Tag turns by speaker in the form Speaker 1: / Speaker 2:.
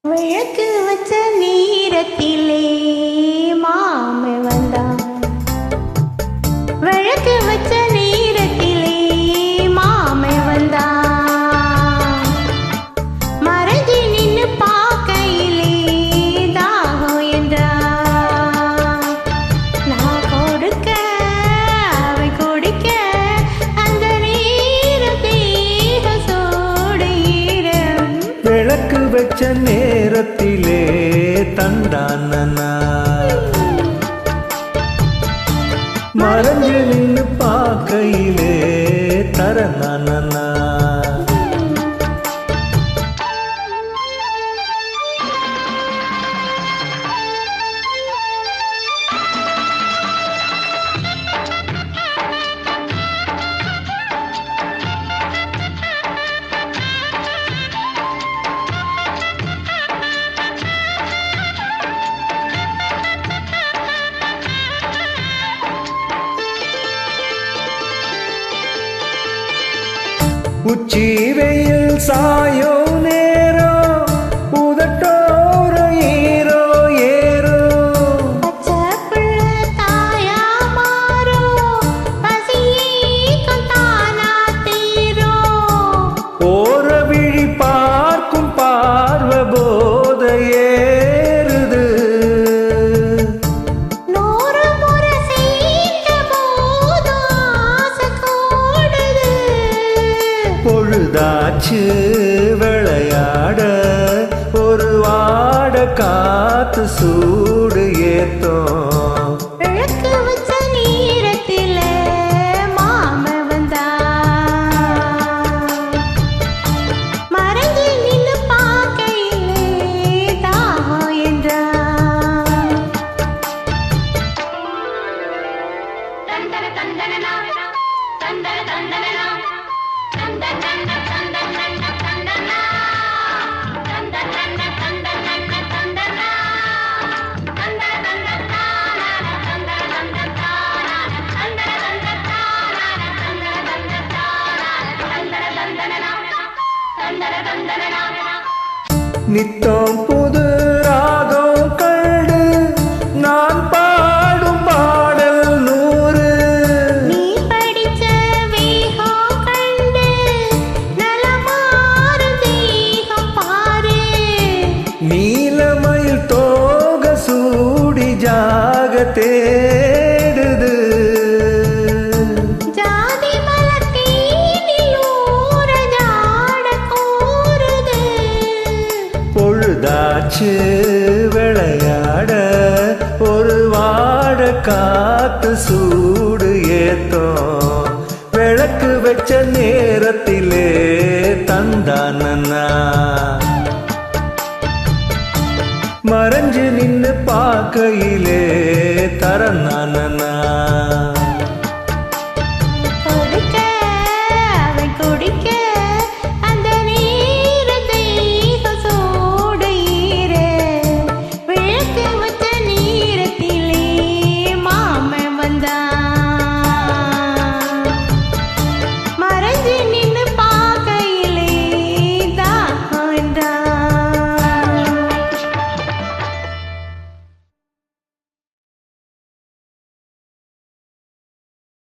Speaker 1: விளக்கு வச்ச நேரத்திலே மாமே வந்தான். விளக்கு வச்ச நேரத்திலே மாமே வந்தான். மறைஞ்சி நின்னு பார்க்கையிலே தாகம் என்றான். நான் கொடுக்க அவை கொடுக்க அந்த நேரம் தேக சோடு ஈரம்.
Speaker 2: விளக்கு வச்ச நேரத்திலே தந்தானா மறைஞ்சு நின்று பார்க்கையிலே தரனானா. உச்சி வெயில் சாயோ நேரோ உதட்டோர ஈரோ ஏரோ.
Speaker 1: பச்சை புள்ள தாயா மாறோ பசியேக்கம் தானா தீரோ.
Speaker 2: ஓர விழி பார்க்கும் பார்வ போத ஏறுது.
Speaker 1: நூறு முறை செய்த போதும் ஆசை கூடுது.
Speaker 2: பொழுதாச்சு விளையாட ஒரு வாட காத்து சூடு ஏத்தோம்.
Speaker 1: விளக்கு வச்ச நேரத்திலே மாமே வந்தான். மறைஞ்சு நின்னு பார்க்கையிலே தாகம் என்றான். தந்தன தந்தனா தந்தன தந்தனா தந்தன தந்தன தந்தனா தந்தன தந்தன தந்தனா
Speaker 2: நித்தம் புது ராகம் கண்டு நான் பாடும் பாடல் 100.
Speaker 1: நீ படிச்ச வேகம் கண்டு நலமாறு தேகம் பாரு.
Speaker 2: நீலமயில் தோக சூடி ஜாக தேடுது.
Speaker 1: ஜாதி மலர் தேனில் ஊற ஜாட கூறுது.
Speaker 2: பொழுதாச்சு விளையாட ஒரு வாட காத்து சூடு ஏத்தோம். விளக்கு வச்ச நேரத்திலே தந்தானா மறைஞ்சு நின்னு பார்க்கையிலே தரனானா.